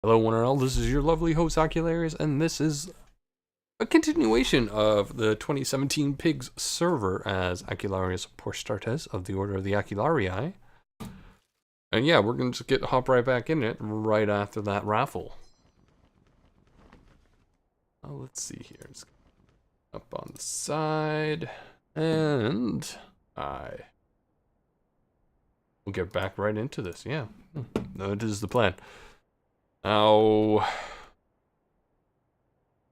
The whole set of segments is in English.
Hello, one and all. This is your lovely host, Acularius, and this is a continuation of the 2017 Pigs server as Acularius Portartes of the Order of the Acularii. And yeah, we're going to just hop right back in it right after that raffle. Let's see here. It's up on the side. And we'll get back right into this. Yeah, that is the plan. Now,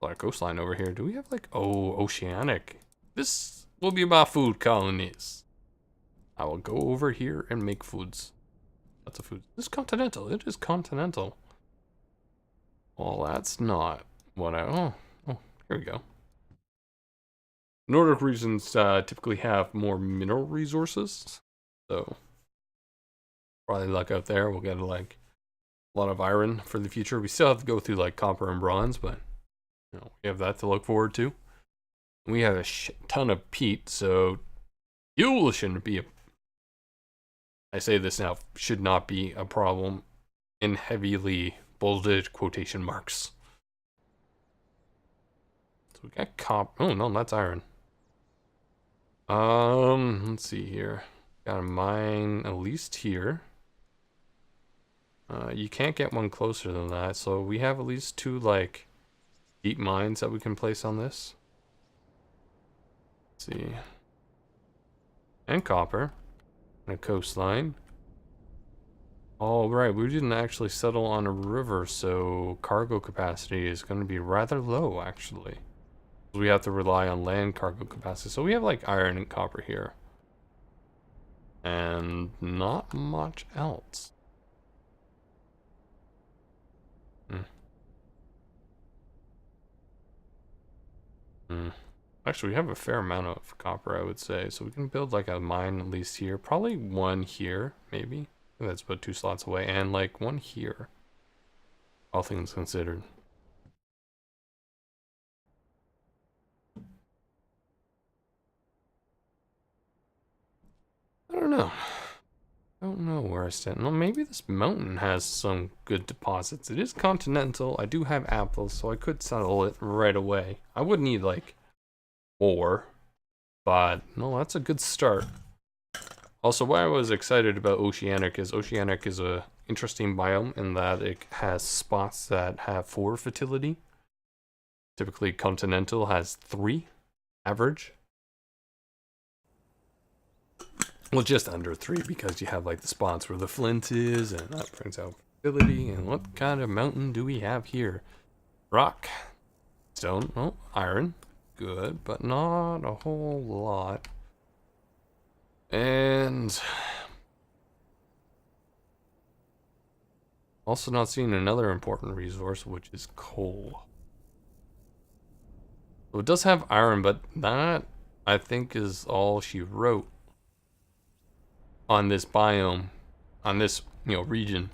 a coastline over here. Do we have like, oceanic? This will be about food colonies. I will go over here and make foods. Lots of food. This is continental. It is continental. Well, that's not what I... Oh, here we go. Nordic regions typically have more mineral resources. So, probably luck out there. We'll get like a lot of iron for the future. We still have to go through like copper and bronze, but you know, we have that to look forward to. We have a ton of peat, so fuel shouldn't be a... I say this now, should not be a problem in heavily bolded quotation marks. So we got copper. Oh no, that's iron. Let's see here. Got a mine at least here. You can't get one closer than that, so we have at least two like deep mines that we can place on this. Let's see. And copper. And a coastline. All right, we didn't actually settle on a river, so cargo capacity is going to be rather low, actually. We have to rely on land cargo capacity. So we have like iron and copper here. And not much else. Actually, we have a fair amount of copper, I would say. So we can build like a mine at least here. Probably one here, maybe. I think that's about 2 slots away. And like one here. All things considered. I don't know. I don't know where I stand. No, maybe this mountain has some good deposits. It is continental. I do have apples, so I could settle it right away. I would need like 4, but no, that's a good start. Also, why I was excited about oceanic is a interesting biome in that it has spots that have 4 fertility. Typically, continental has 3 average. Well, just under 3 because you have like the spots where the flint is, and that brings out fertility. And what kind of mountain do we have here? Rock, stone, oh, iron. Good, but not a whole lot. And also not seeing another important resource, which is coal. So it does have iron, but that I think is all she wrote on this biome, on this region.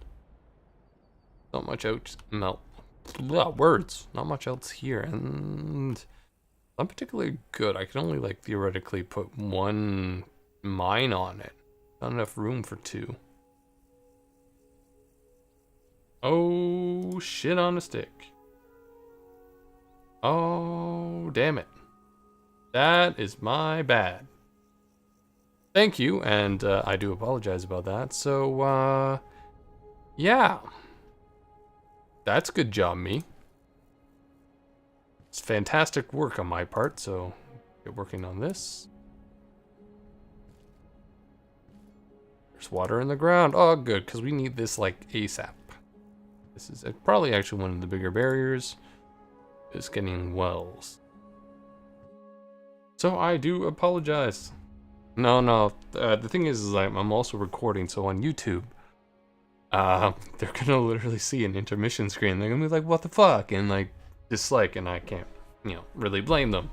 Not much else. Words. Not much else here, and not particularly good. I can only like theoretically put 1 mine on it. Not enough room for 2. Oh, shit on a stick. Oh, damn it. That is my bad. Thank you, and I do apologize about that. So, yeah. That's good job, me. It's fantastic work on my part, so get working on this. There's water in the ground. Oh, good, because we need this like ASAP. This is probably actually one of the bigger barriers, is getting wells. So I do apologize. No, the thing is I'm also recording, so on YouTube, they're gonna literally see an intermission screen. They're gonna be like, what the fuck? And like, dislike, and I can't, really blame them.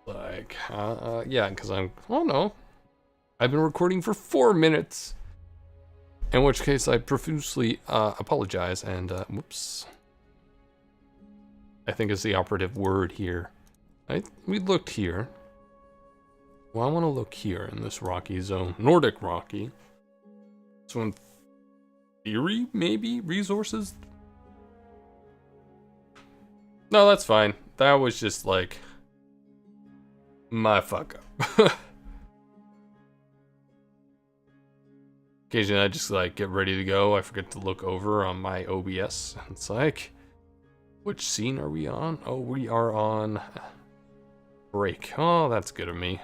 Like, yeah, because oh no. I've been recording for 4 minutes. In which case, I profusely apologize, and, whoops. I think is the operative word here. We looked here. Well, I want to look here in this rocky zone. Nordic rocky. So in theory, maybe, resources No, that's fine. That was just like my fuck up. Occasionally I just like get ready to go. I forget to look over on my OBS. It's like, which scene are we on? Oh, we are on break. Oh, that's good of me.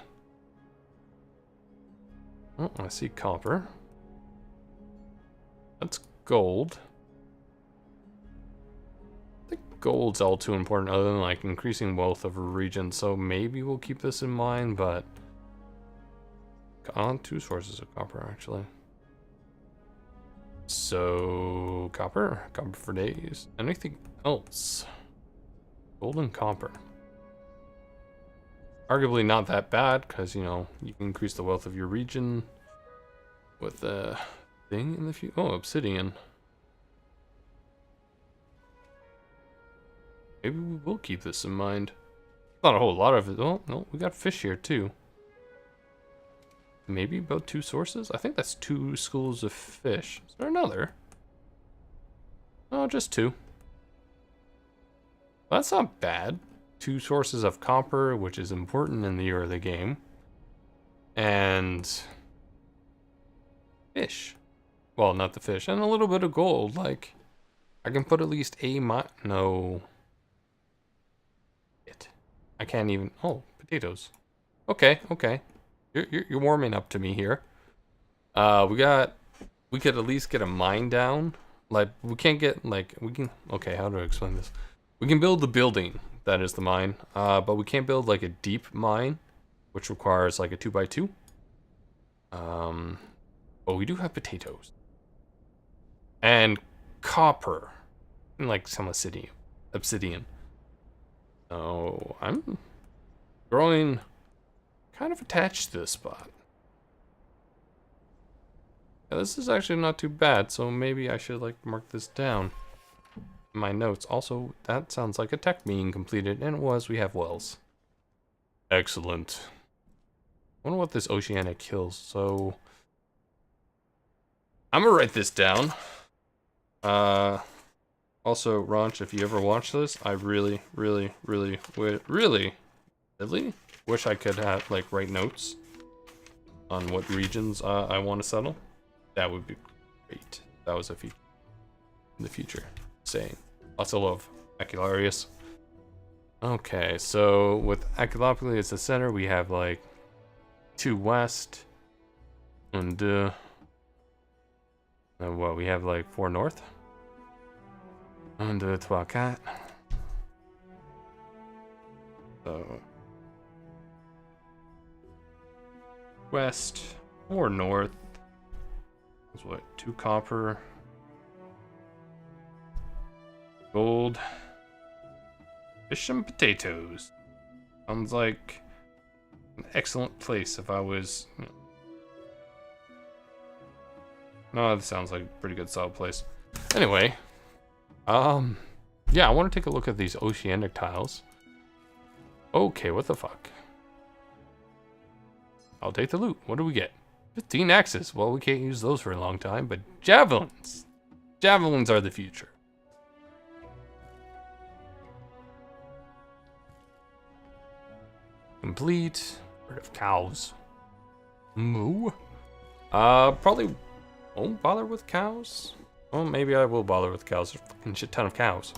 Oh, I see copper. That's gold. I think gold's all too important other than like increasing wealth of a region, so maybe we'll keep this in mind, but on 2 sources of copper actually. So copper for days. Anything else? Gold and copper. Arguably not that bad, because you know you can increase the wealth of your region with the thing in the future. Oh, obsidian. Maybe we will keep this in mind. Not a whole lot of it. Oh, no, we got fish here too. Maybe about 2 sources? I think that's 2 schools of fish. Is there another? Oh, just 2. That's not bad. 2 sources of copper, which is important in the early game. And fish. Well, not the fish. And a little bit of gold. Like, I can put at least a no. I can't even. Oh, potatoes. Okay, okay. You're warming up to me here. We could at least get a mine down. Like, we can't get, like, we can, okay, how do I explain this? We can build the building, that is the mine, but we can't build, like, a deep mine, which requires, like, a 2x2. But we do have potatoes. And copper. And, like, some obsidian. So, I'm growing kind of attached to this spot. Yeah, this is actually not too bad, so maybe I should like mark this down in my notes. Also, that sounds like a tech being completed, and it was. We have wells. Excellent. I wonder what this oceanic kills. So I'm gonna write this down. Also, Ronch, if you ever watch this, I really wish I could have like write notes on what regions I want to settle. That would be great. That was a feature in the future. Saying lots of love, Acularius. Okay, so with Acularius as the center, we have like 2 west, and what we have like 4 north, and 3 4. So west or north. That's what, 2 copper, gold, fish and potatoes. Sounds like an excellent place if I was, you know. No, that sounds like a pretty good solid place. Anyway, yeah, I want to take a look at these oceanic tiles. Okay, what the fuck? I'll take the loot. What do we get? 15 axes. Well, we can't use those for a long time, but javelins. Javelins are the future. Complete. Herd of cows. Moo. Probably won't bother with cows. Oh, maybe I will bother with cows. There's a fucking shit ton of cows.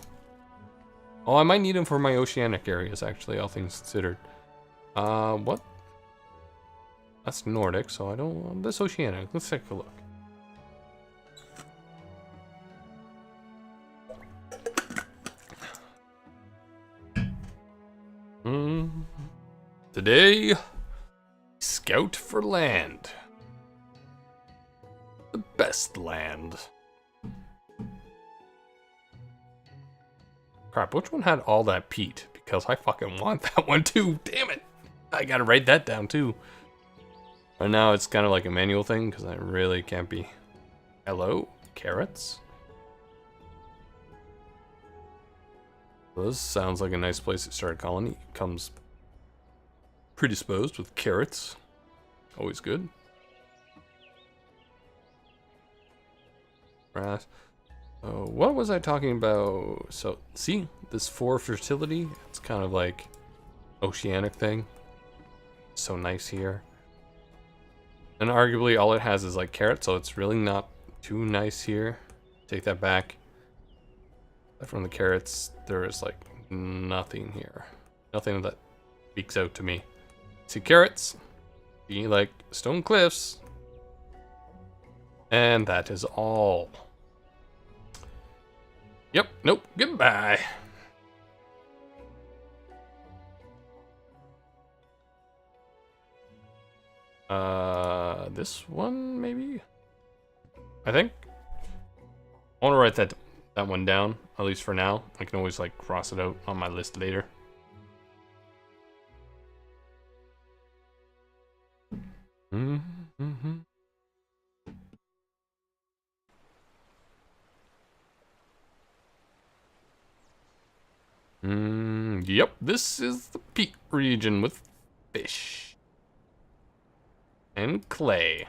Oh, I might need them for my oceanic areas, actually, all things considered. What? That's Nordic, so I don't want this oceanic. Let's take a look. Today, scout for land. The best land. Crap, which one had all that peat? Because I fucking want that one too. Damn it. I gotta write that down too. Right now it's kind of like a manual thing because I really can't be. Hello, carrots. Well, this sounds like a nice place to start a colony. It comes predisposed with carrots. Always good. Grass. Oh, what was I talking about? So, see, this 4 fertility. It's kind of like oceanic thing. So nice here. And arguably all it has is like carrots, so it's really not too nice here. Take that back. From the carrots, there is like nothing here. Nothing that speaks out to me. See carrots, see like stone cliffs, and that is all. Yep, nope, goodbye. This one maybe? I think. I want to write that one down, at least for now. I can always like cross it out on my list later. Yep, this is the peak region with fish and clay.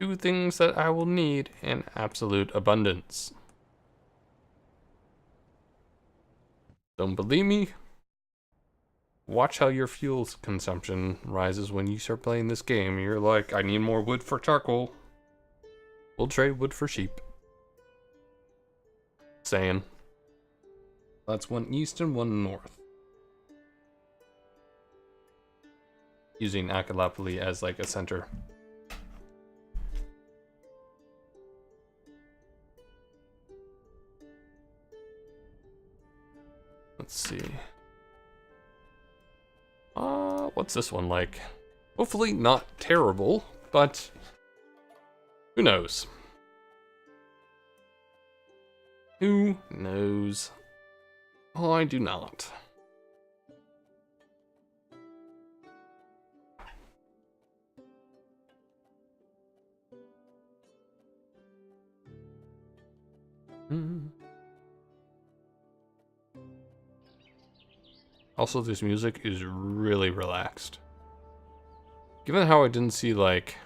2 things that I will need in absolute abundance. Don't believe me? Watch how your fuel consumption rises when you start playing this game. You're like, I need more wood for charcoal. We'll trade wood for sheep. Saying. That's 1 east and 1 north. Using Acularius as like a center. Let's see. What's this one like? Hopefully not terrible, but who knows? Who knows? Oh, I do not. Also, this music is really relaxed. Given how I didn't see, like,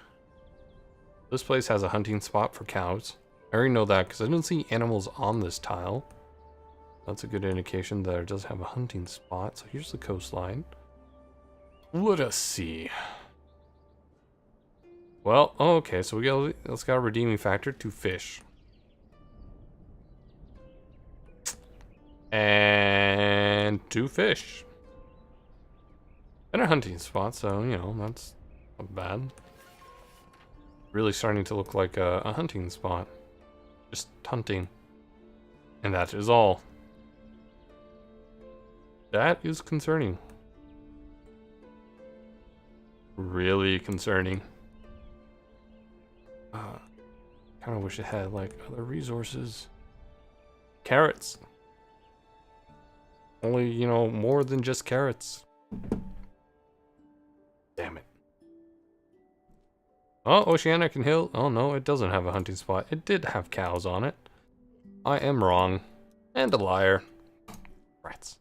this place has a hunting spot for cows. I already know that because I didn't see animals on this tile. That's a good indication that it does have a hunting spot. So here's the coastline. Let us see. Well, okay, so it's got a redeeming factor, 2 fish. And 2 fish. And a hunting spot, so, you know, that's not bad. Really starting to look like a hunting spot. Just hunting. And that is all. That is concerning. Really concerning. Kind of wish it had, like, other resources. Carrots. Only, you know, more than just carrots. Damn it. Oh, Oceanic and Hill. Oh no, it doesn't have a hunting spot. It did have cows on it. I am wrong. And a liar. Rats.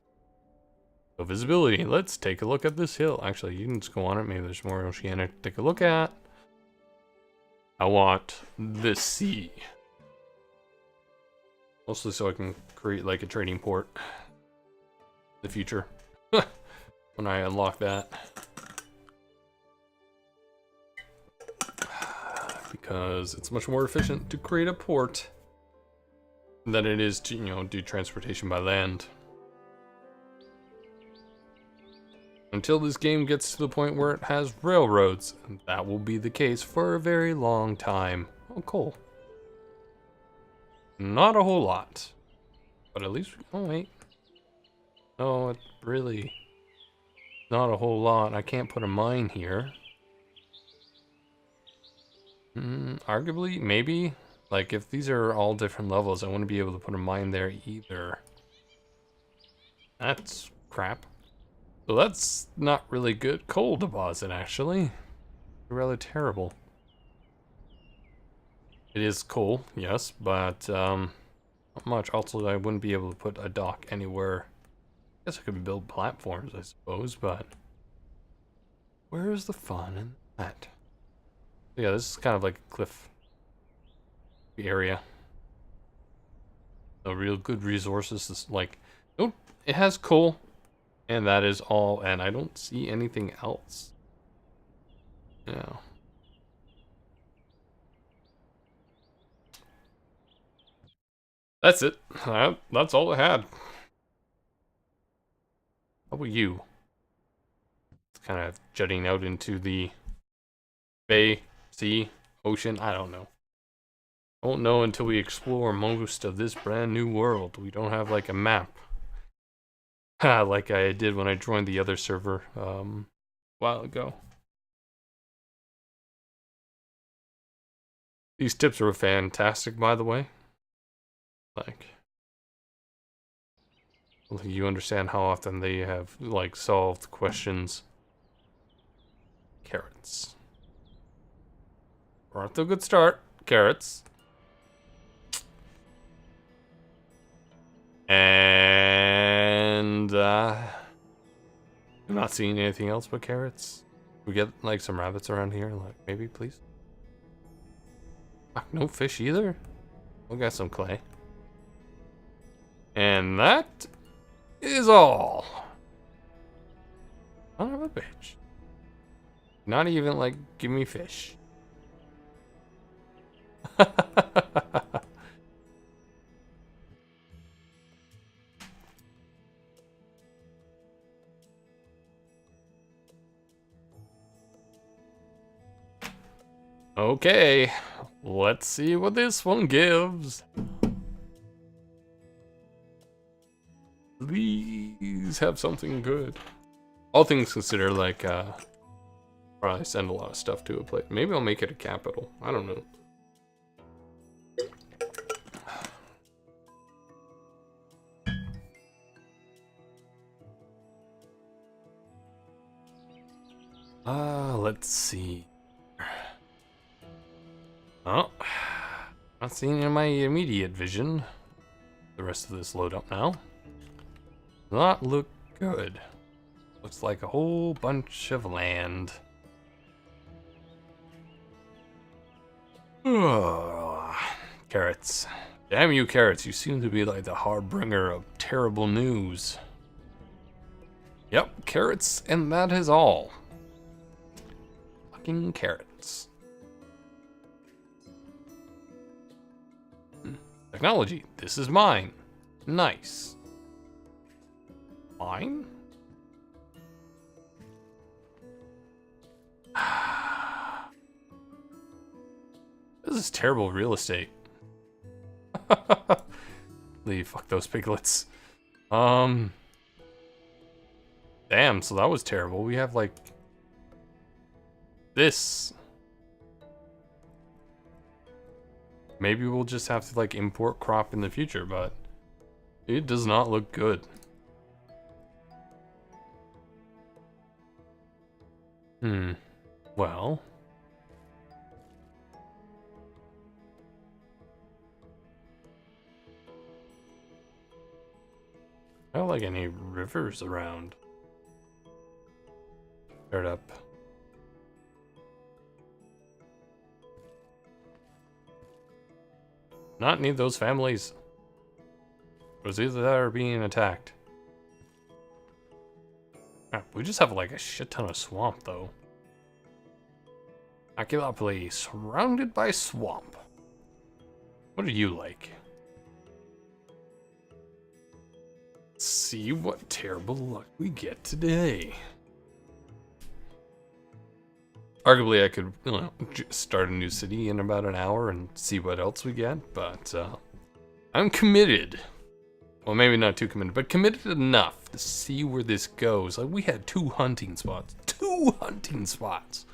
So visibility. Let's take a look at this hill. Actually, you can just go on it. Maybe there's more Oceanic to take a look at. I want the sea. Mostly so I can create like a trading port. In the future. When I unlock that. Because it's much more efficient to create a port than it is to, you know, do transportation by land. Until this game gets to the point where it has railroads, and that will be the case for a very long time. Oh, cool. Not a whole lot. But at least, oh wait. No, it really, not a whole lot. I can't put a mine here. Arguably, maybe. Like, if these are all different levels, I wouldn't be able to put a mine there either. That's crap. So that's not really good. Coal deposit, actually. Rather terrible. It is coal, yes, but not much. Also, I wouldn't be able to put a dock anywhere. I guess I could build platforms, I suppose, but where is the fun in that? Yeah, this is kind of like a cliff area. No real good resources. This, like, Oh, it has coal. And that is all, and I don't see anything else. Yeah. That's it. That's all I had. How about you? It's kind of jutting out into the bay, sea, ocean. I don't know. I won't know until we explore most of this brand new world. We don't have like a map. Like I did when I joined the other server a while ago. These tips are fantastic, by the way. Like, you understand how often they have like solved questions. Carrots. We're off to a good start. Carrots. And I'm not seeing anything else but carrots. We get like some rabbits around here, like maybe, please. No fish either. We got some clay. And that is all. Son of a bitch. Not even like give me fish. Okay, let's see what this one gives. Please have something good. All things considered, like, probably send a lot of stuff to a place. Maybe I'll make it a capital. I don't know. Let's see. Oh, not seeing in my immediate vision. The rest of this load up now. Not look good. Looks like a whole bunch of land. Carrots. Damn you, carrots. You seem to be like the harbinger of terrible news. Yep, carrots, and that is all. Fucking carrots. Technology. This is mine. Nice. Mine? This is terrible real estate. Fuck those piglets. Damn, so that was terrible. We have like this. Maybe we'll just have to like import crop in the future, but it does not look good. Well. I don't like any rivers around. Start up. Not need those families. It was either that or being attacked. We just have like a shit ton of swamp though. Acularius, surrounded by swamp. What are you like? Let's see what terrible luck we get today. Arguably, I could, you know, start a new city in about an hour and see what else we get, but I'm committed. Well, maybe not too committed, but committed enough to see where this goes. Like, we had 2 hunting spots. 2 hunting spots!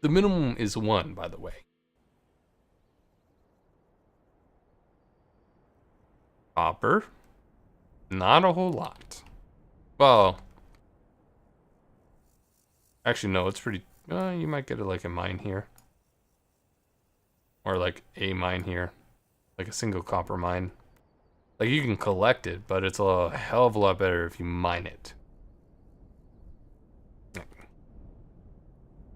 The minimum is 1, by the way. Copper. Not a whole lot. Well, actually, no, it's pretty... you might get like a mine here. Or like a mine here. Like a single copper mine. Like, you can collect it, but it's a hell of a lot better if you mine it.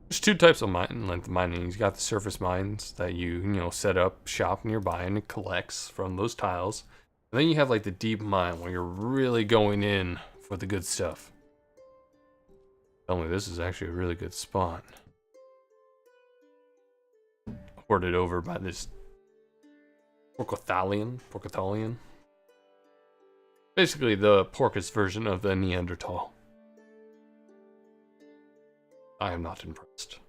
There's 2 types of mining. You got the surface mines that you know, set up shop nearby and it collects from those tiles. And then you have like the deep mine where you're really going in for the good stuff. Tell me this is actually a really good spawn. Hoarded over by this Porkothalian. Basically the Porcus version of the Neanderthal. I am not impressed.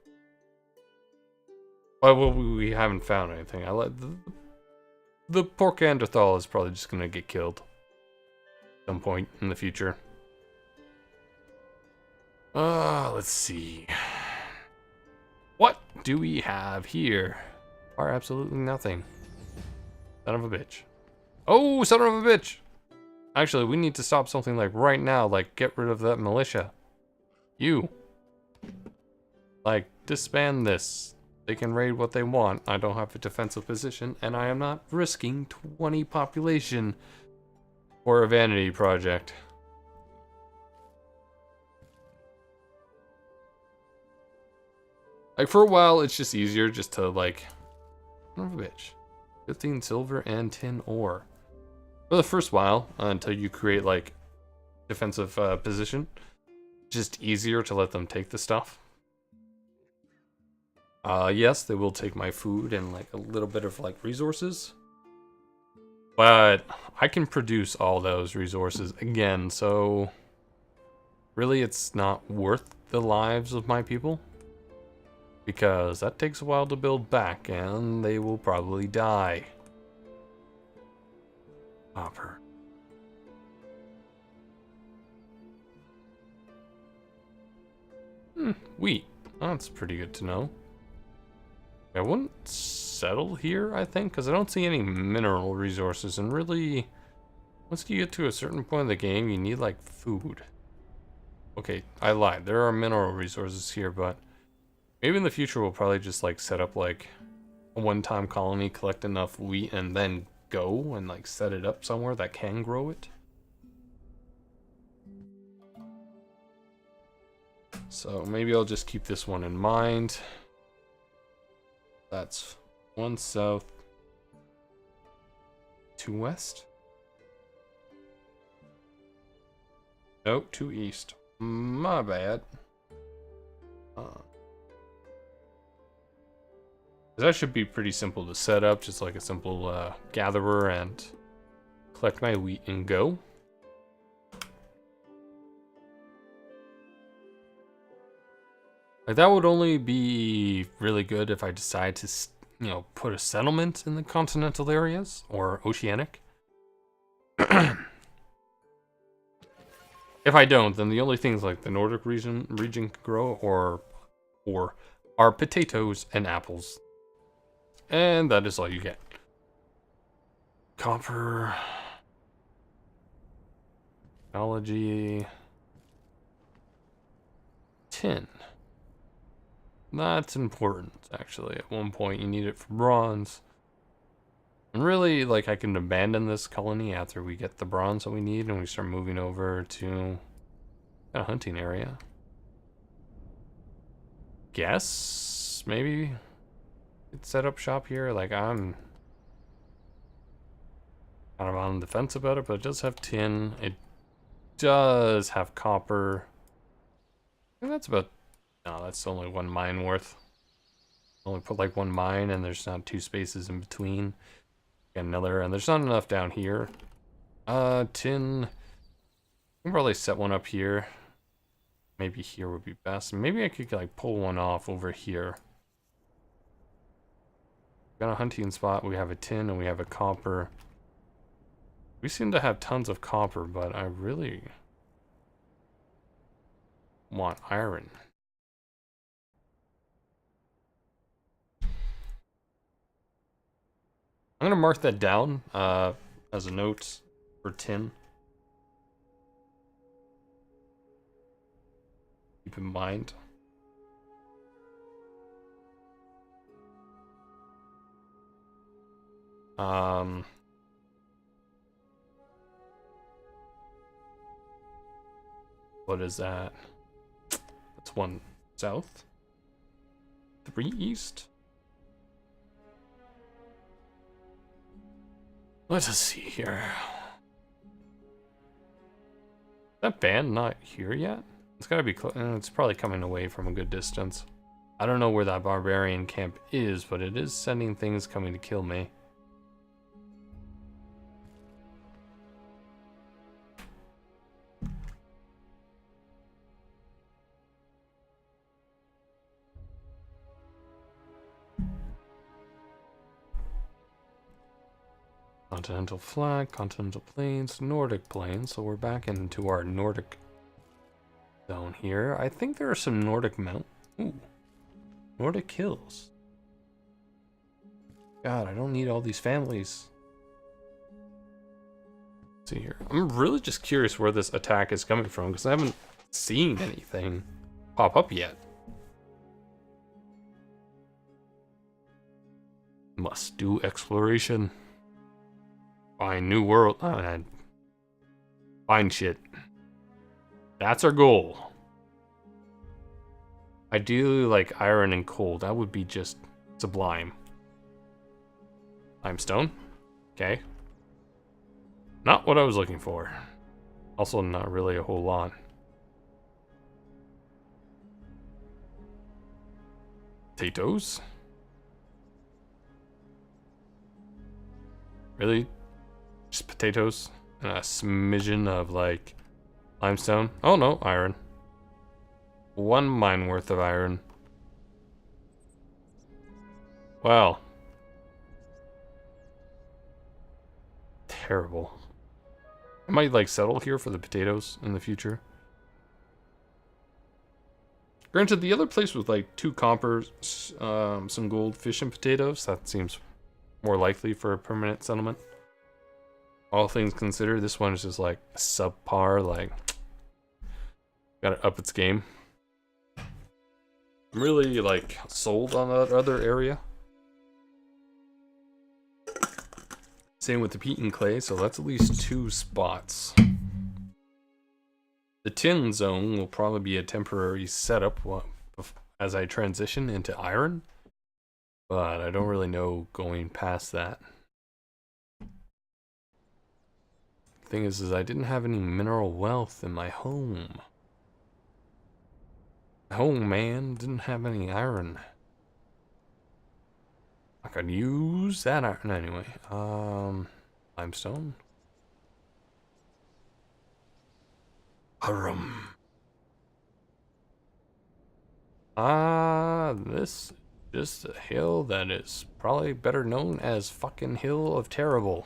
Well, we haven't found anything. I let the Porcanderthal is probably just gonna get killed at some point in the future. Let's see. What do we have here? Or absolutely nothing. Son of a bitch. Oh, son of a bitch! Actually, we need to stop something like right now, like get rid of that militia. You. Like, disband this. They can raid what they want. I don't have a defensive position, and I am not risking 20 population for a vanity project. Like, for a while, it's just easier just to, like, son of a bitch. 15 silver and 10 ore. For the first while, until you create, like, defensive position, just easier to let them take the stuff. Yes, they will take my food and, like, a little bit of, like, resources. But I can produce all those resources again, so really it's not worth the lives of my people. Because that takes a while to build back, and they will probably die. Copper. Wheat. That's pretty good to know. I wouldn't settle here, I think, because I don't see any mineral resources, and really, once you get to a certain point in the game, you need, like, food. Okay, I lied. There are mineral resources here, but maybe in the future we'll probably just, like, set up, like, a one-time colony, collect enough wheat, and then go and, like, set it up somewhere that can grow it. So maybe I'll just keep this one in mind. That's 1 south, 2 west. Nope, 2 east. My bad. That should be pretty simple to set up, just like a simple gatherer, and collect my wheat and go. Like, that would only be really good if I decide to, you know, put a settlement in the continental areas or oceanic. If I don't, then the only things like the Nordic region can grow or are potatoes and apples. And that is all you get. Copper. Technology. Tin. That's important, actually. At one point, you need it for bronze. And really, like, I can abandon this colony after we get the bronze that we need and we start moving over to a hunting area. Guess, maybe set up shop here. Like, I'm kind of on the fence about it, but it does have tin. It does have copper. And that's about, no, that's only 1 mine worth. Only put like 1 mine, and there's not 2 spaces in between. Got another, and there's not enough down here. Tin. I can probably set one up here. Maybe here would be best. Maybe I could like pull one off over here. Got a hunting spot. We have a tin and we have a copper. We seem to have tons of copper, but I really want iron. I'm gonna mark that down as a note for tin. Keep in mind. What is that? That's 1 south. 3 east. Let us see here. that band not here yet? It's gotta be close. It's probably coming away from a good distance. I don't know where that barbarian camp is, but it is sending things coming to kill me. Continental flag, continental plains, Nordic plains. So we're back into our Nordic zone here. I think there are some Nordic Ooh. Nordic hills. God, I don't need all these families. Let's see here. I'm really just curious where this attack is coming from because I haven't seen anything pop up yet. Must do exploration. Find new world. Oh, man. Find shit. That's our goal. Ideally, like iron and coal. That would be just sublime. Limestone. Okay. Not what I was looking for. Also, not really a whole lot. Potatoes. Really? Just potatoes? And a smidgen of, like, limestone? Oh, no, iron. 1 mine worth of iron. Wow. Terrible. I might, like, settle here for the potatoes in the future. Granted, the other place was, like, 2 copper, some gold, fish, and potatoes. That seems more likely for a permanent settlement. All things considered, this one is just, like, subpar, like, gotta up its game. I'm really, like, sold on that other area. Same with the peat and clay, so that's at least 2 spots. The tin zone will probably be a temporary setup as I transition into iron, but I don't really know going past that. Thing is I didn't have any mineral wealth in my home. My home, man, didn't have any iron. I could use that iron anyway. Limestone. This is just a hill that is probably better known as fucking Hill of Terrible.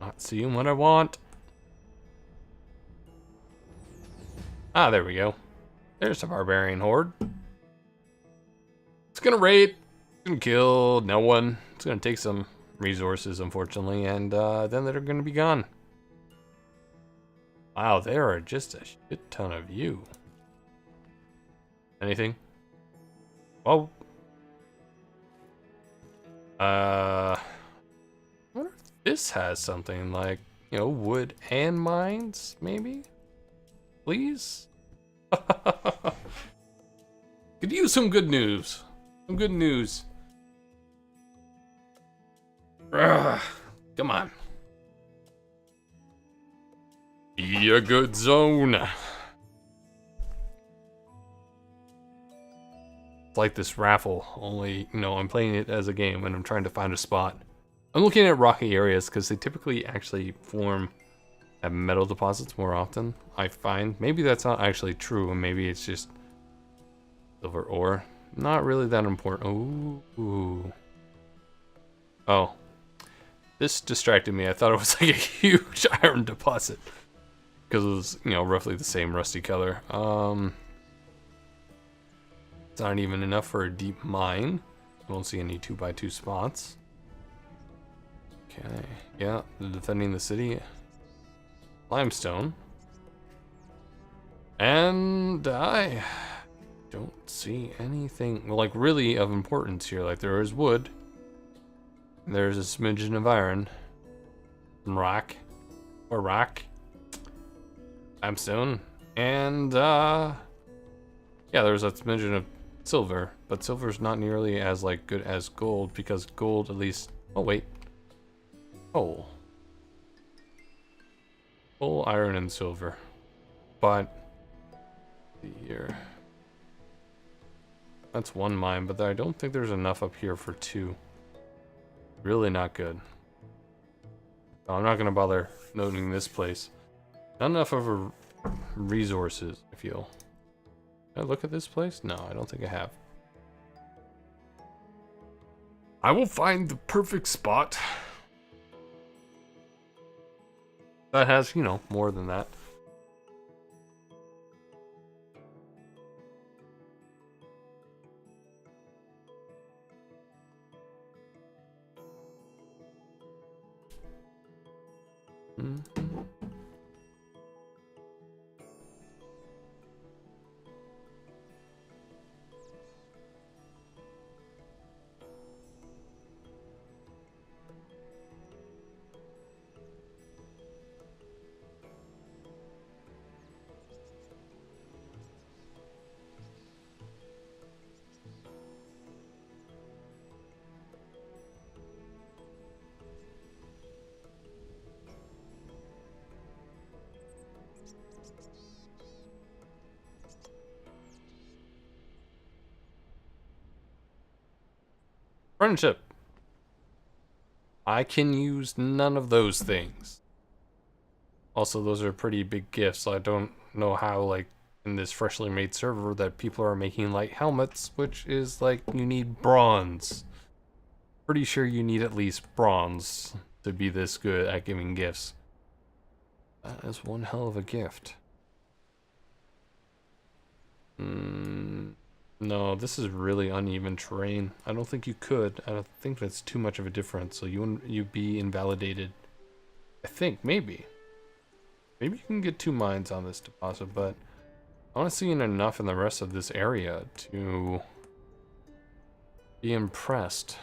Not seeing what I want. Ah, there we go. There's a barbarian horde. It's gonna raid. It's gonna kill no one. It's gonna take some resources, unfortunately, and then they're gonna be gone. Wow, there are just a shit ton of you. Anything? Well, I wonder if this has something like, you know, wood and mines, maybe? Please? Could use some good news. Some good news. Ugh, come on. Be a good zone. It's like this raffle, only, you know, I'm playing it as a game and I'm trying to find a spot. I'm looking at rocky areas because they typically actually form at metal deposits more often, I find. Maybe that's not actually true, and maybe it's just silver ore. Not really that important. Ooh. Oh. This distracted me. I thought it was like a huge iron deposit. Because it was, you know, roughly the same rusty color. It's not even enough for a deep mine. I don't see any 2x2 spots. Okay. Yeah, defending the city. Limestone. And I don't see anything, well, like, really of importance here. Like, there is wood. There's a smidgen of iron. Some rock. Or rock. Limestone. And, yeah, there's a smidgen of silver. But silver's not nearly as, like, good as gold, because gold at least... Oh, wait. Coal. Full iron and silver. But here. That's one mine, but I don't think there's enough up here for two. Really not good. No, I'm not gonna bother noting this place. Not enough of a resources, I feel. Did I look at this place? No, I don't think I have. I will find the perfect spot that has, you know, more than that. Mm-hmm. Friendship. I can use none of those things. Also, those are pretty big gifts. So I don't know how, like, in this freshly made server that people are making light helmets, which is like, you need bronze. Pretty sure you need at least bronze to be this good at giving gifts. That is one hell of a gift. No, this is really uneven terrain. I don't think you could. I don't think that's too much of a difference. So you'd be invalidated. I think, maybe. Maybe you can get 2 mines on this deposit, but I want to see enough in the rest of this area to be impressed.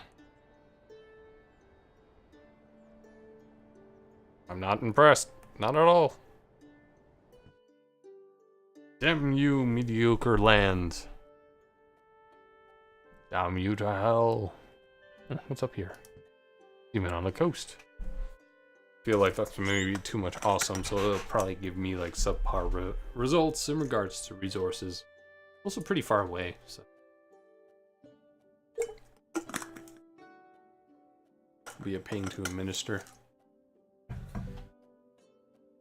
I'm not impressed. Not at all. Damn you, mediocre land. Damn you to hell. What's up here? Even on the coast. Feel like that's maybe too much awesome, so it'll probably give me like subpar results in regards to resources. Also pretty far away, so. Be a pain to administer.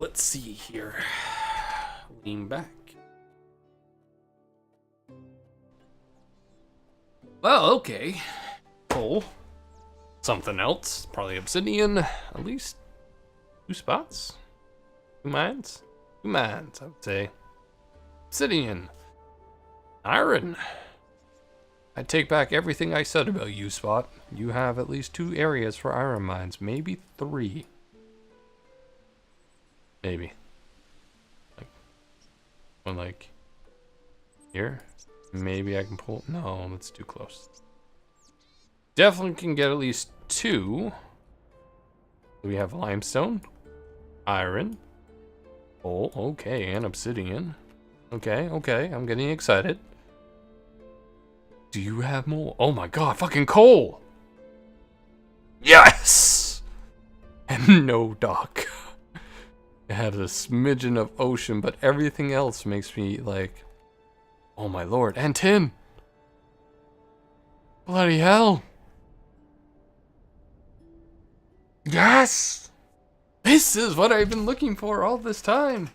Let's see here. Lean back. Well, okay. Coal. Something else. Probably obsidian. At least 2 spots. 2 mines? 2 mines, I would say. Obsidian. Iron. I take back everything I said about you, Spot. You have at least 2 areas for iron mines. Maybe 3. Maybe. One like here. Maybe I can pull. No, that's too close. Definitely can get at least 2. We have limestone, iron, coal, okay, and obsidian. Okay, okay, I'm getting excited. Do you have more? Oh my god, fucking coal! Yes! And no dock. It had a smidgen of ocean, but everything else makes me like, oh my lord, and tin! Bloody hell! Yes! This is what I've been looking for all this time!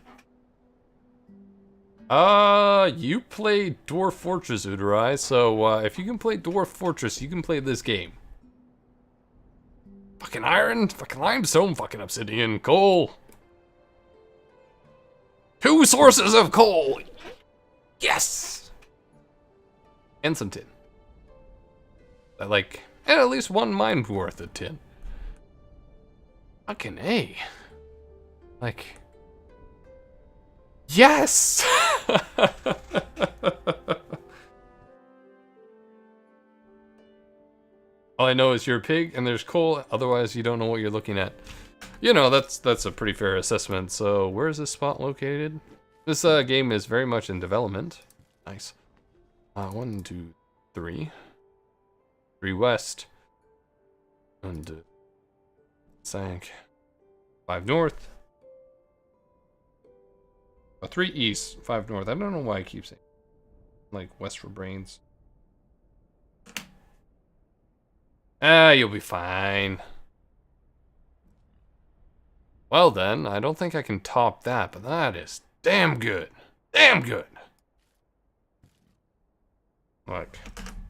You play Dwarf Fortress, Udarai, so if you can play Dwarf Fortress, you can play this game. Fucking iron, fucking limestone, fucking obsidian, coal. 2 sources of coal! Yes! And some tin. I like, and at least 1 mine worth of tin. Fucking A. Like, yes! All I know is you're a pig and there's coal, otherwise you don't know what you're looking at. You know, that's a pretty fair assessment. So, where is this spot located? This game is very much in development. Nice. 1, 2, 3. 3 west. And sank. 5 north. 3 east, 5 north. I don't know why I keep saying like west for brains. Ah, you'll be fine. Well then, I don't think I can top that, but that is damn good. Damn good. Like,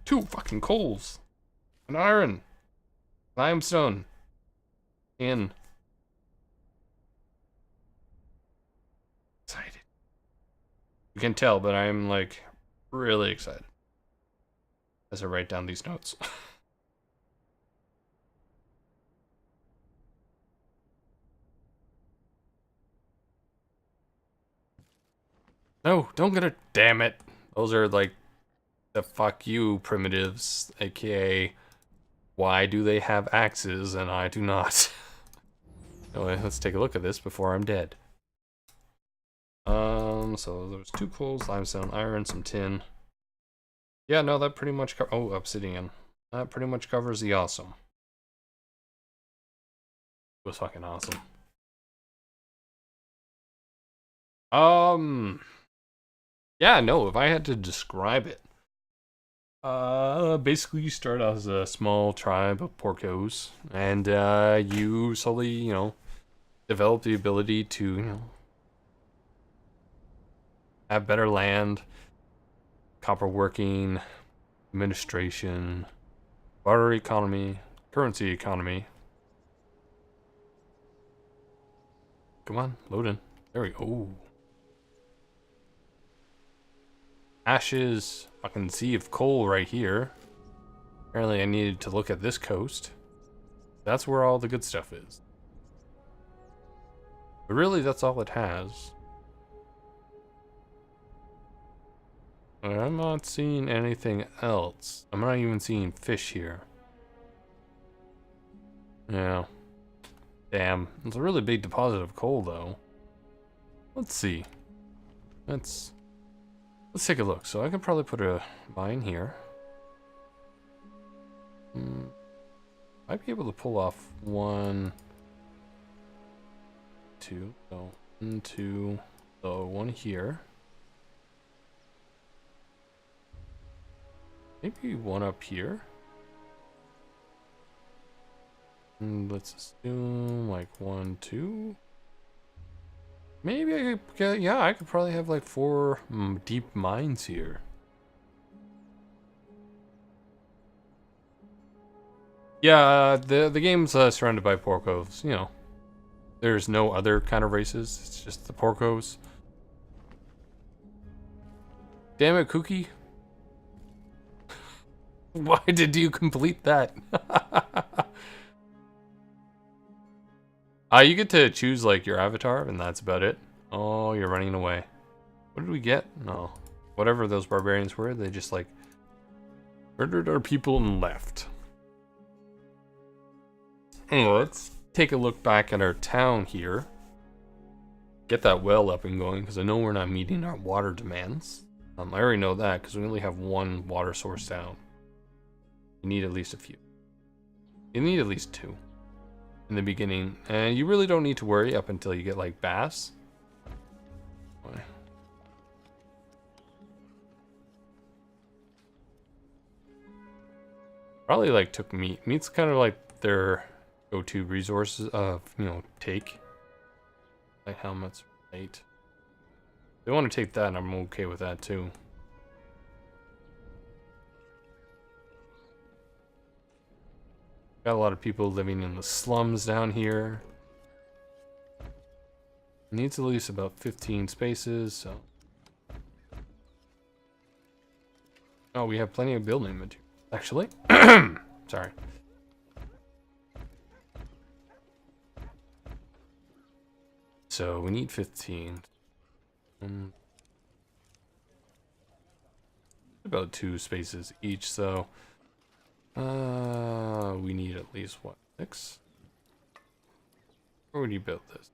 2 fucking coals. An iron. Limestone. In. Excited. You can tell, but I'm like really excited as I write down these notes. No, don't get it. Damn it. Those are like the fuck you primitives, aka why do they have axes and I do not? Anyway, let's take a look at this before I'm dead. So there's 2 coals, limestone, iron, some tin. Yeah, no, that pretty much oh, obsidian. That pretty much covers the awesome. It was fucking awesome. Yeah, no, if I had to describe it, basically you start as a small tribe of porcos, and you slowly, you know, develop the ability to, you know, have better land, copper working, administration, water economy, currency economy. Come on, load in. There we go. Ashes, fucking sea of coal right here. Apparently I needed to look at this coast. That's where all the good stuff is. But really, that's all it has. I'm not seeing anything else. I'm not even seeing fish here. Yeah. Damn. It's a really big deposit of coal, though. Let's see. Let's take a look. So I could probably put a mine here. Might be able to pull off 1, 2. So 1, 2. So 1 here. Maybe 1 up here. And let's assume like 1, 2. Maybe I could get, yeah, I could probably have like 4 deep mines here. Yeah, the game's surrounded by porcos, you know. There's no other kind of races, it's just the porcos. Damn it, Cookie. Why did you complete that? You get to choose like your avatar, and that's about it. Oh, you're running away. What did we get? No. Whatever those barbarians were, they just like murdered our people and left. Anyway, let's take a look back at our town here. Get that well up and going, because I know we're not meeting our water demands. I already know that, because we only have 1 water source down. You need at least a few. You need at least 2 in the beginning, and you really don't need to worry up until you get like bass. Probably like took meat. Meat's kind of like their go-to resources of, you know, take. Like helmets, plate. They want to take that, and I'm okay with that too. Got a lot of people living in the slums down here. Needs at least about 15 spaces, so. Oh, we have plenty of building material. Actually, sorry. So we need 15. About 2 spaces each, so we need at least what, 6? Where would you build this?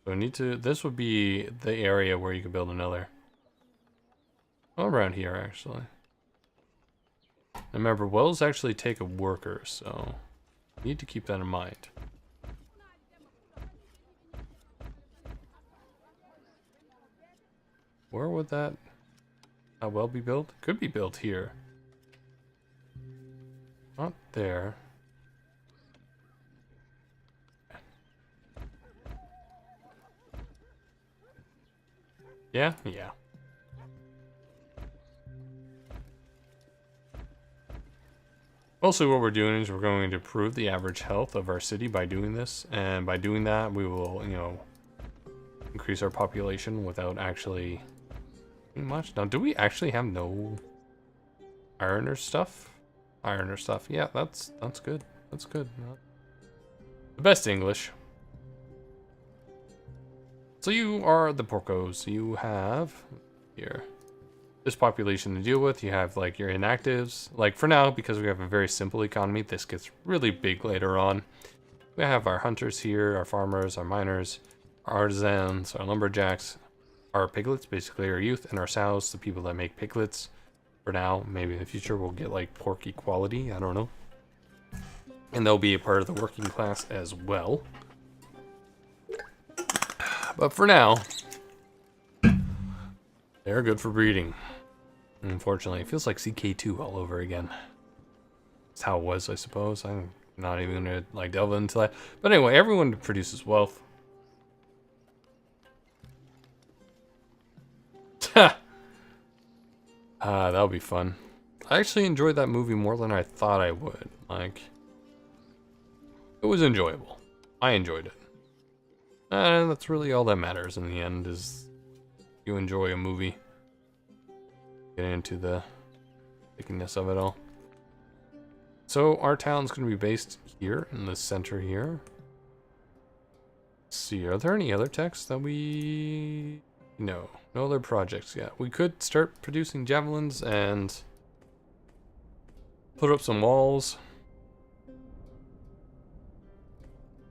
So I need to. This would be the area where you could build another. Oh, around here actually. Remember, wells actually take a worker, so you need to keep that in mind. Where would that well be built? Could be built here. Not there. Yeah, yeah. Mostly what we're doing is we're going to improve the average health of our city by doing this, and by doing that we will, you know, increase our population without actually doing much. Now, do we actually have no iron or stuff? Iron or stuff. Yeah, that's good. That's good. The best English. So you are the porcos. You have here this population to deal with. You have like your inactives. Like for now, because we have a very simple economy, this gets really big later on. We have our hunters here, our farmers, our miners, our artisans, our lumberjacks, our piglets, basically our youth, and our sows, the people that make piglets. For now, maybe in the future we'll get like pork equality, I don't know. And they'll be a part of the working class as well. But for now, they're good for breeding. Unfortunately, it feels like CK2 all over again. That's how it was, I suppose. I'm not even gonna like delve into that. But anyway, everyone produces wealth. That'll be fun. I actually enjoyed that movie more than I thought I would. Like, it was enjoyable. I enjoyed it. And that's really all that matters in the end, is you enjoy a movie. Get into the thickness of it all. So our town's going to be based here in the center here. Let's see, are there any other techs that we... No other projects yet. We could start producing javelins and put up some walls.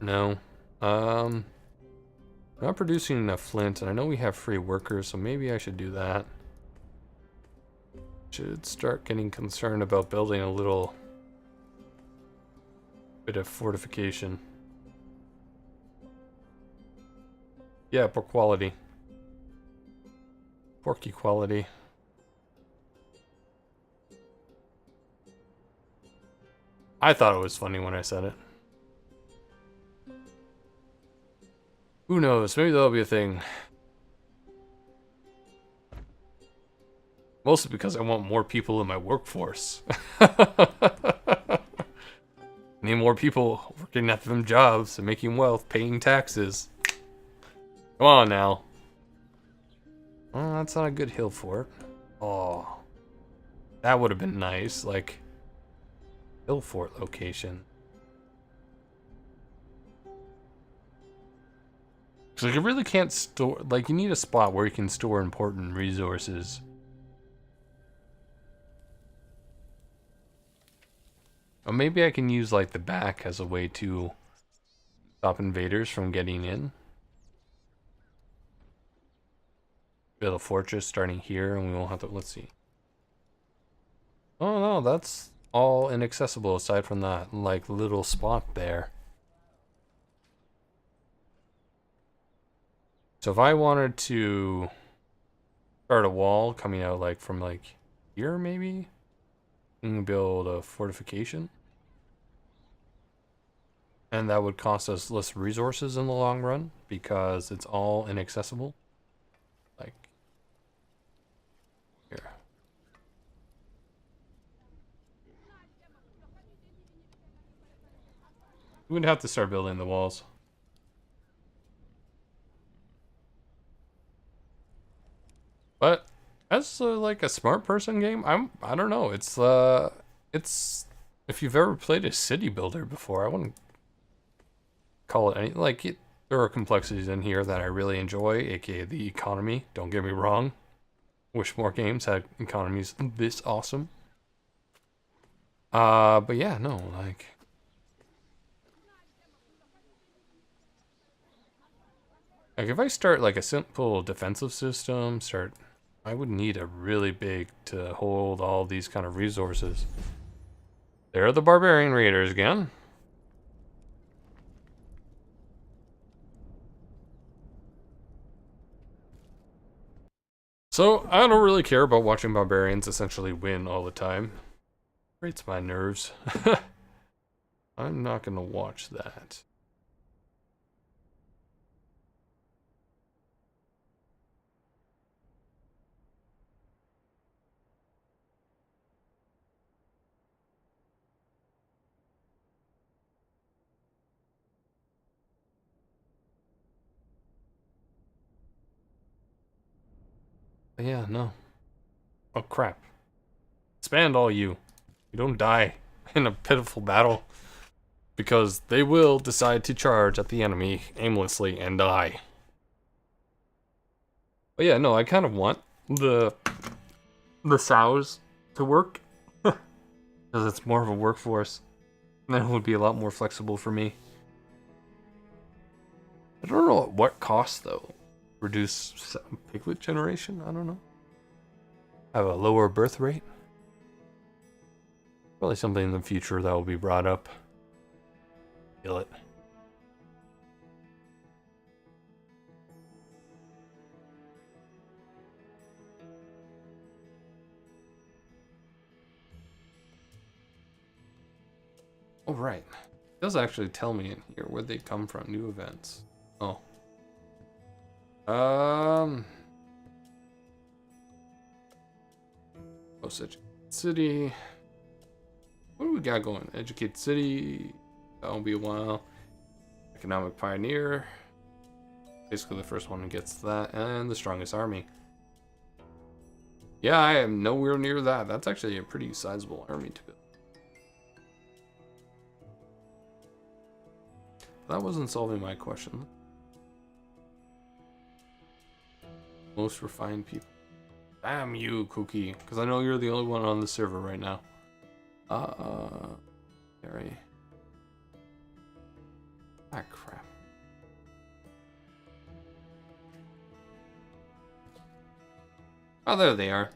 No. Not producing enough flint, and I know we have free workers, so maybe I should do that. Should start getting concerned about building a little bit of fortification. Yeah, pork quality. Pork equality. I thought it was funny when I said it. Who knows? Maybe that'll be a thing. Mostly because I want more people in my workforce. Need more people working at them jobs and making wealth, paying taxes. Come on now. Oh, that's not a good hill fort. Oh, that would have been nice. Like, hill fort location. So like, you really can't store. Like, you need a spot where you can store important resources. Or maybe I can use like the back as a way to stop invaders from getting in. Build a fortress starting here, and we won't have to. Let's see. Oh no, that's all inaccessible aside from that like little spot there. So if I wanted to start a wall coming out like from like here, maybe we can build a fortification, and that would cost us less resources in the long run because it's all inaccessible. Like here. We would have to start building the walls. But as like a smart person game, I don't know. It's if you've ever played a city builder before, I wouldn't call it any like it. There are complexities in here that I really enjoy, aka the economy. Don't get me wrong. Wish more games had economies this awesome. But yeah, no, like. Like if I start like a simple defensive system, I would need a really big to hold all these kind of resources. There are the barbarian raiders again. So, I don't really care about watching barbarians essentially win all the time. Rates my nerves. I'm not gonna watch that. But yeah, no. Oh crap. Expand all you. You don't die in a pitiful battle. Because they will decide to charge at the enemy aimlessly and die. But yeah, no, I kind of want the sows to work. Because it's more of a workforce. And it would be a lot more flexible for me. I don't know at what cost though. Reduce piglet generation? I don't know. Have a lower birth rate? Probably something in the future that will be brought up. Kill it. Oh, right. It does actually tell me in here where they come from, new events. Oh. Osage City. What do we got going? Educate City. That'll be a while. Economic Pioneer. Basically the first one who gets that. And the strongest army. Yeah, I am nowhere near that. That's actually a pretty sizable army to build. That wasn't solving my question. Most refined people. Damn you, Cookie. Because I know you're the only one on the server right now. Sorry. Ah, crap. Oh, there they are.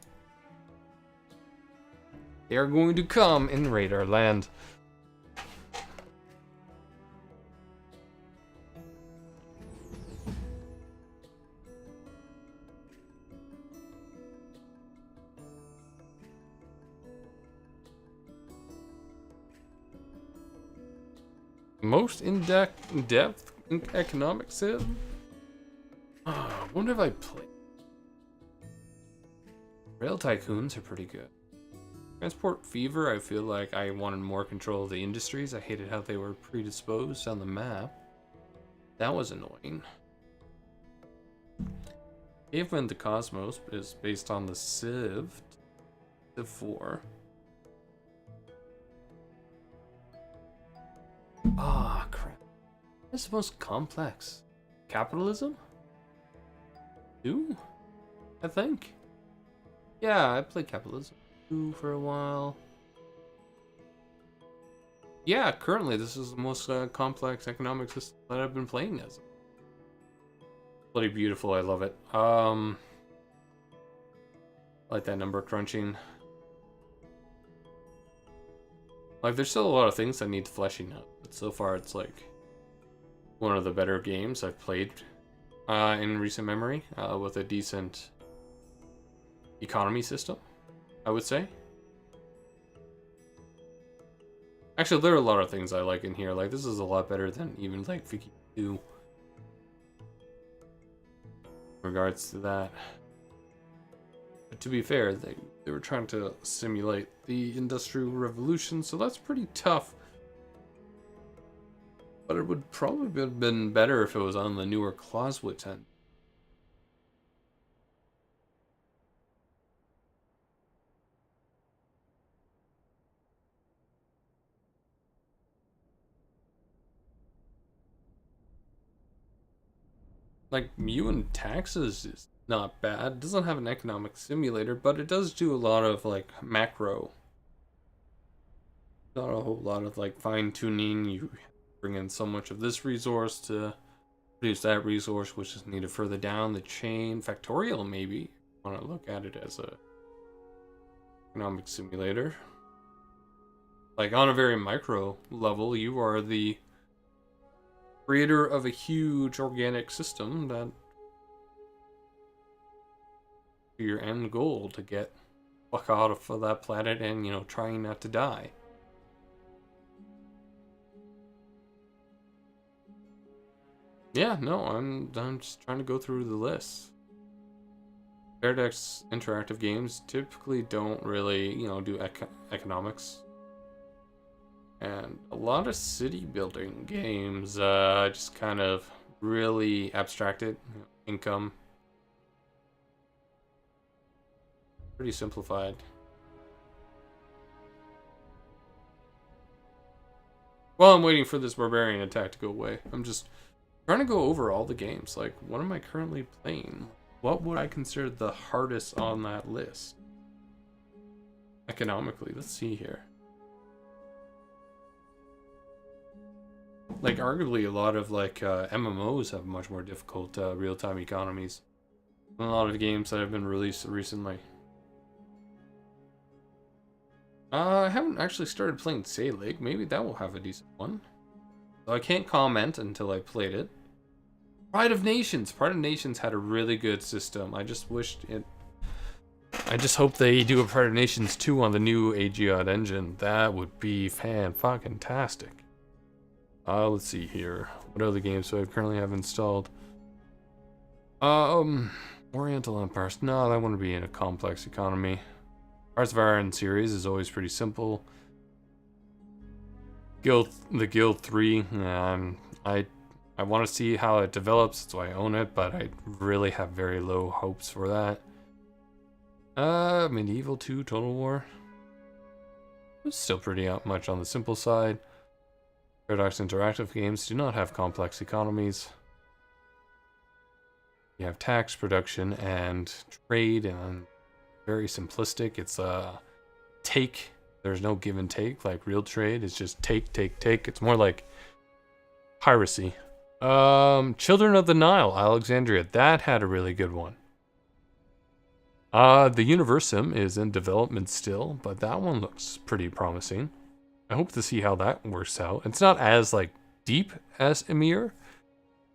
They are going to come and raid our land. Most in-depth economic sim? What have I played? Rail Tycoons are pretty good. Transport Fever, I feel like I wanted more control of the industries. I hated how they were predisposed on the map. That was annoying. Caveman the Cosmos is based on the Civ 4. Ah, crap. That's the most complex. Capitalism? 2? I think. Yeah, I played Capitalism 2 for a while. Yeah, currently this is the most complex economic system that I've been playing as. Bloody beautiful, I love it. I like that number crunching. Like, there's still a lot of things that need fleshing out, but so far it's like one of the better games I've played in recent memory, with a decent economy system, I would say. Actually, there are a lot of things I like in here. Like, this is a lot better than even like Fiki 2 in regards to that. But to be fair, they were trying to simulate the Industrial Revolution, so that's pretty tough. But it would probably have been better if it was on the newer Clausewitz end. Like, Muon Taxes is not bad. It doesn't have an economic simulator, but it does do a lot of, like, macro. Not a whole lot of, like, fine-tuning. You bring in so much of this resource to produce that resource, which is needed further down the chain. Factorial, maybe. If you want to look at it as a economic simulator. Like, on a very micro level, you are the creator of a huge organic system that your end goal to get fuck out of that planet and, you know, trying not to die. Yeah, no, I'm just trying to go through the list. Paradox interactive games typically don't really, you know, do economics. And a lot of city building games just kind of really abstracted, you know, income. Pretty simplified. Well, I'm waiting for this barbarian attack to go away. I'm just trying to go over all the games. Like, what am I currently playing? What would I consider the hardest on that list? Economically, let's see here. Like, arguably, a lot of, like, MMOs have much more difficult real-time economies than a lot of games that have been released recently. I haven't actually started playing Selig. Maybe that will have a decent one. So I can't comment until I played it. Pride of Nations. Pride of Nations had a really good system. I just wished it... I just hope they do a Pride of Nations 2 on the new AGOD engine. That would be fan-fucking-tastic. Let's see here. What other games do I currently have installed? Oriental Empires. No, that wouldn't be in a complex economy. Hearts of Iron series is always pretty simple. The Guild 3, I want to see how it develops, that's why I own it, but I really have very low hopes for that. Medieval 2, Total War. It's still pretty much on the simple side. Paradox Interactive games do not have complex economies. You have tax, production, and trade, and very simplistic. It's take. There's no give and take like real trade. It's just take, take, take. It's more like piracy. Children of the Nile, Alexandria. That had a really good one. The Universum is in development still, but that one looks pretty promising. I hope to see how that works out. It's not as like deep as YMIR,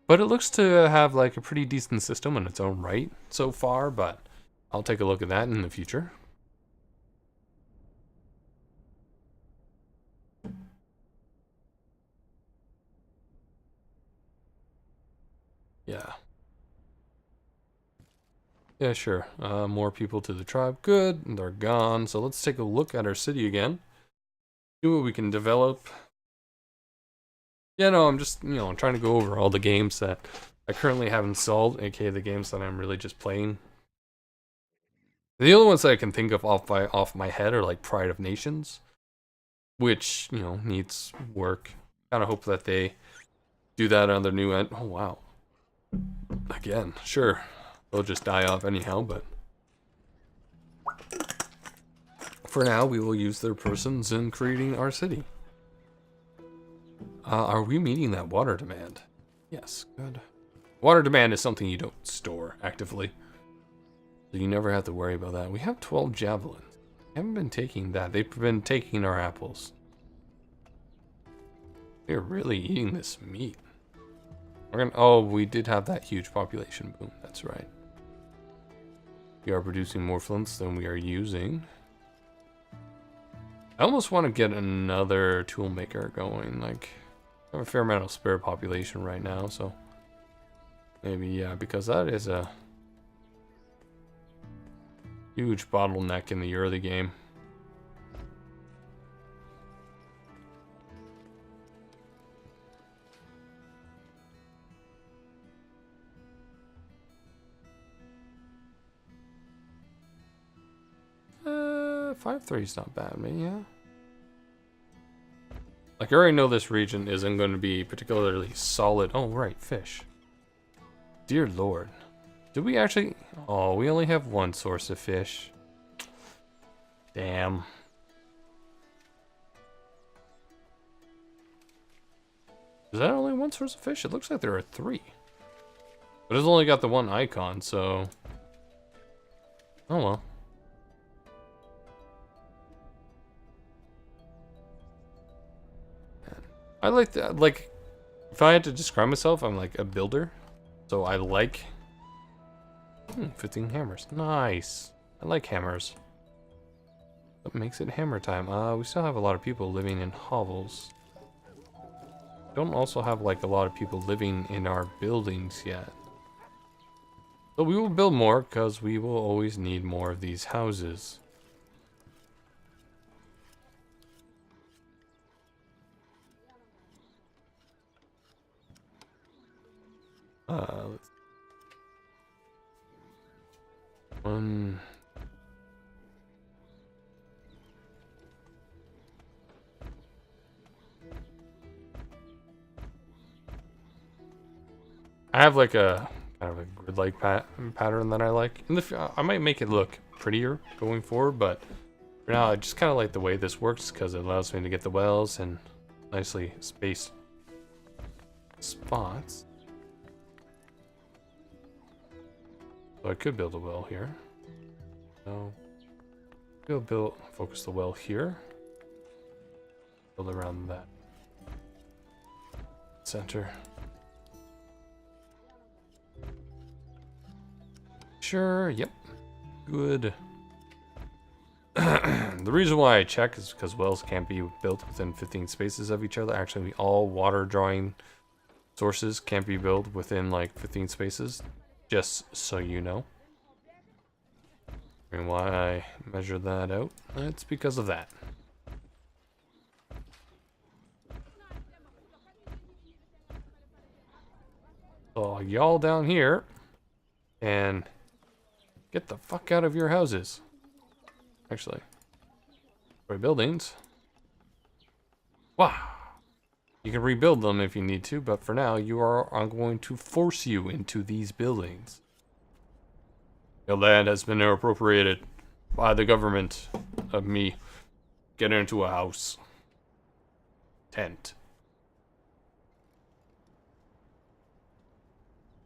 but it looks to have like a pretty decent system in its own right so far, but I'll take a look at that in the future. Yeah. Yeah, sure. More people to the tribe. Good. They're gone. So let's take a look at our city again. See what we can develop. Yeah, no, I'm just, you know, trying to go over all the games that I currently have installed, aka the games that I'm really just playing. The only ones that I can think of off my head are like Pride of Nations, which, you know, needs work. Kind of hope that they do that on their new end. Oh, wow. Again, sure. They'll just die off anyhow, but for now, we will use their persons in creating our city. Are we meeting that water demand? Yes, good. Water demand is something you don't store actively, so you never have to worry about that. We have 12 javelins. I haven't been taking that. They've been taking our apples. They're really eating this meat. We're gonna, oh, we did have that huge population boom. That's right. We are producing more flints than we are using. I almost want to get another tool maker going. Like, I have a fair amount of spare population right now, so maybe, yeah, because that is a huge bottleneck in the early game. Uh, 5-3 is not bad, man, yeah. Like, I already know this region isn't going to be particularly solid. Oh, right, fish. Dear Lord. Did we actually... Oh, we only have one source of fish. Damn. Is that only one source of fish? It looks like there are 3. But it's only got the one icon, so... Oh, well. I like that. Like, if I had to describe myself, I'm like a builder. So I like 15 hammers. Nice. I like hammers. What makes it hammer time? We still have a lot of people living in hovels. Don't also have like a lot of people living in our buildings yet. But we will build more because we will always need more of these houses. Let's one. I have like a kind of a grid-like pattern that I like. I might make it look prettier going forward, but for now I just kind of like the way this works because it allows me to get the wells and nicely spaced spots. So I could build a well here. No. We'll focus the well here. Build around that center. Sure, yep. Good. The reason why I check is because wells can't be built within 15 spaces of each other. Actually, all water drawing sources can't be built within like 15 spaces. Just so you know. And why I measured that out, it's because of that. So y'all down here and get the fuck out of your houses. Actually, for buildings. Wow. You can rebuild them if you need to, but for now, I'm going to force you into these buildings. Your land has been appropriated by the government of me. Get into a house. Tent.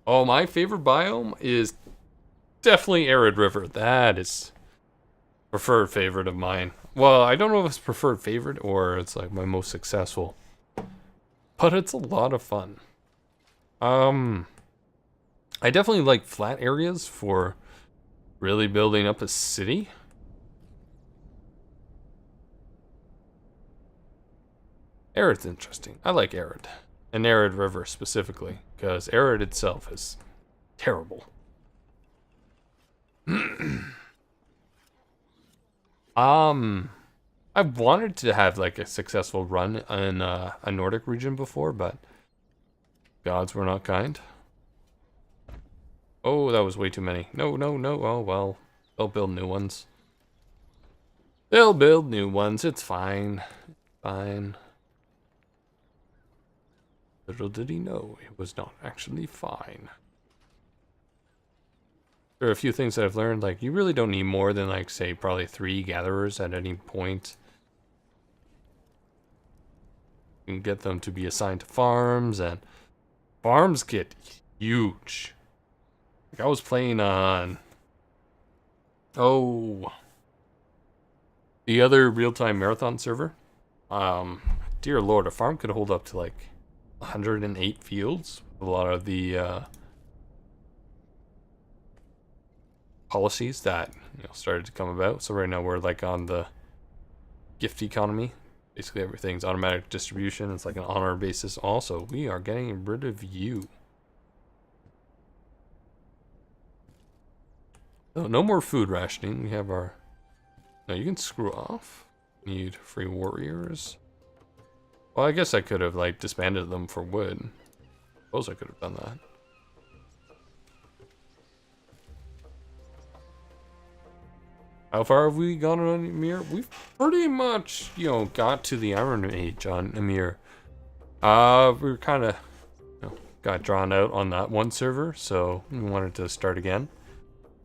Oh, my favorite biome is definitely Arid River. That is preferred favorite of mine. Well, I don't know if it's preferred favorite or it's like my most successful. But it's a lot of fun. I definitely like flat areas for really building up a city. Arid's interesting. I like Arid. And Arid River specifically. Because Arid itself is terrible. I've wanted to have like a successful run in a Nordic region before, but gods were not kind. Oh, that was way too many. No, no, no. Oh, well. They'll build new ones. They'll build new ones. It's fine. Fine. Little did he know it was not actually fine. There are a few things that I've learned, like, you really don't need more than, like, say, probably 3 gatherers at any point. You can get them to be assigned to farms, and farms get huge. Like, I was playing on... Oh... the other real-time marathon server. Dear lord, a farm could hold up to, like, 108 fields. A lot of the, policies that started to come about. So right now we're like on the gift economy. Basically everything's automatic distribution. It's like an honor basis. Also, we are getting rid of you. So no more food rationing. We have our... No, you can screw off. Need free warriors. Well, I guess I could have like disbanded them for wood. Suppose I could have done that. How far have we gone on Ymir? We've pretty much, got to the Iron Age on Ymir. We were kind of, got drawn out on that one server, so we wanted to start again.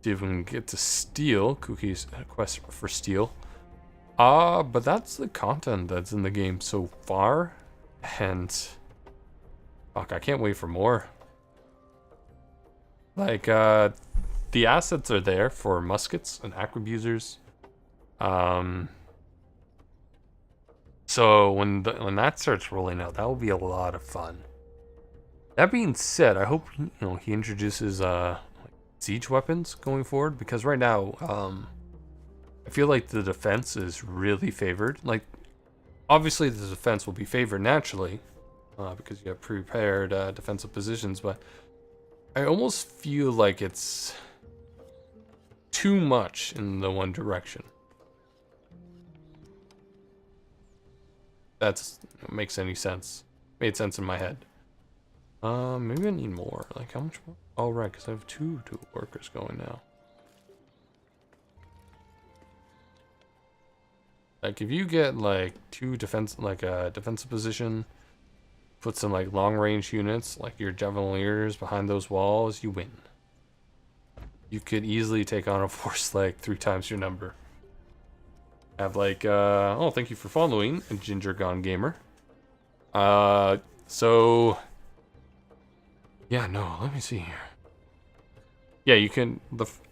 See if we can get to steel. Cookie's quest for steel. But that's the content that's in the game so far, and fuck, I can't wait for more. Like, the assets are there for muskets and arquebusers. So when that starts rolling out, that will be a lot of fun. That being said, I hope he introduces siege weapons going forward, because right now, I feel like the defense is really favored. Like, obviously the defense will be favored naturally, because you have prepared defensive positions, but I almost feel like it's too much in the one direction. That makes any sense. Made sense in my head. Maybe I need more. Like, how much more? Oh, right, because I have two workers going now. Like, if you get, like, a defensive position, put some, like, long-range units, like your Javeliers behind those walls, you win. You could easily take on a force, like, 3 times your number. Have, like, oh, thank you for following, Ginger Gone Gamer. So... yeah, no, let me see here. Yeah, you can,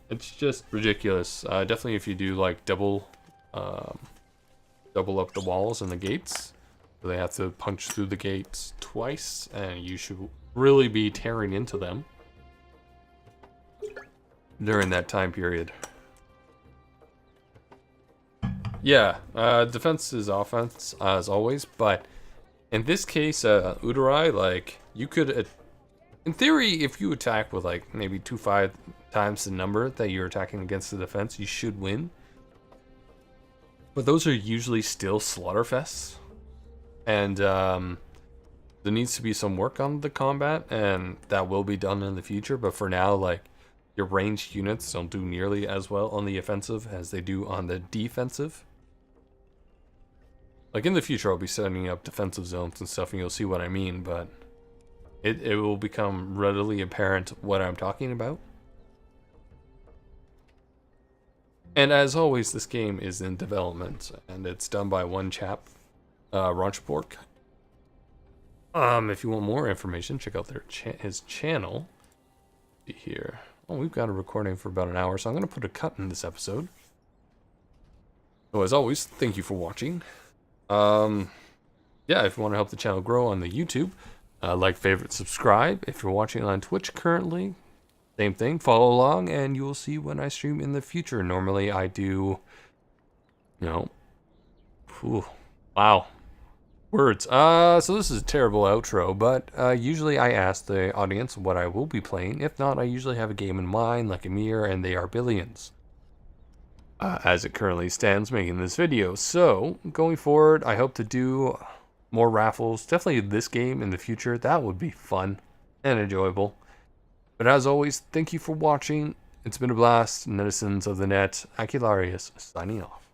it's just ridiculous. Definitely if you do, like, double up the walls and the gates. So they have to punch through the gates twice, and you should really be tearing into them during that time period. Yeah, defense is offense, as always, but in this case, Udarai, like, you could, in theory, if you attack with, like, maybe 2-5 times the number that you're attacking against the defense, you should win. But those are usually still slaughterfests. And, there needs to be some work on the combat, and that will be done in the future, but for now, like, your ranged units don't do nearly as well on the offensive as they do on the defensive. Like, in the future, I'll be setting up defensive zones and stuff, and you'll see what I mean, but it will become readily apparent what I'm talking about. And as always, this game is in development, and it's done by one chap, Ronchbork. If you want more information, check out his channel. See here. Oh, we've got a recording for about an hour, so I'm going to put a cut in this episode. So as always, thank you for watching. Yeah, if you want to help the channel grow on the YouTube, like, favorite, subscribe. If you're watching on Twitch currently, same thing, follow along, and you will see when I stream in the future. Normally I do, you know, wow, words. So this is a terrible outro, but usually I ask the audience what I will be playing. If not, I usually have a game in mind, like YMIR, and they are billions. As it currently stands making this video. So, going forward, I hope to do more raffles. Definitely this game in the future. That would be fun and enjoyable. But as always, thank you for watching. It's been a blast. Netizens of the net, Acularius, signing off.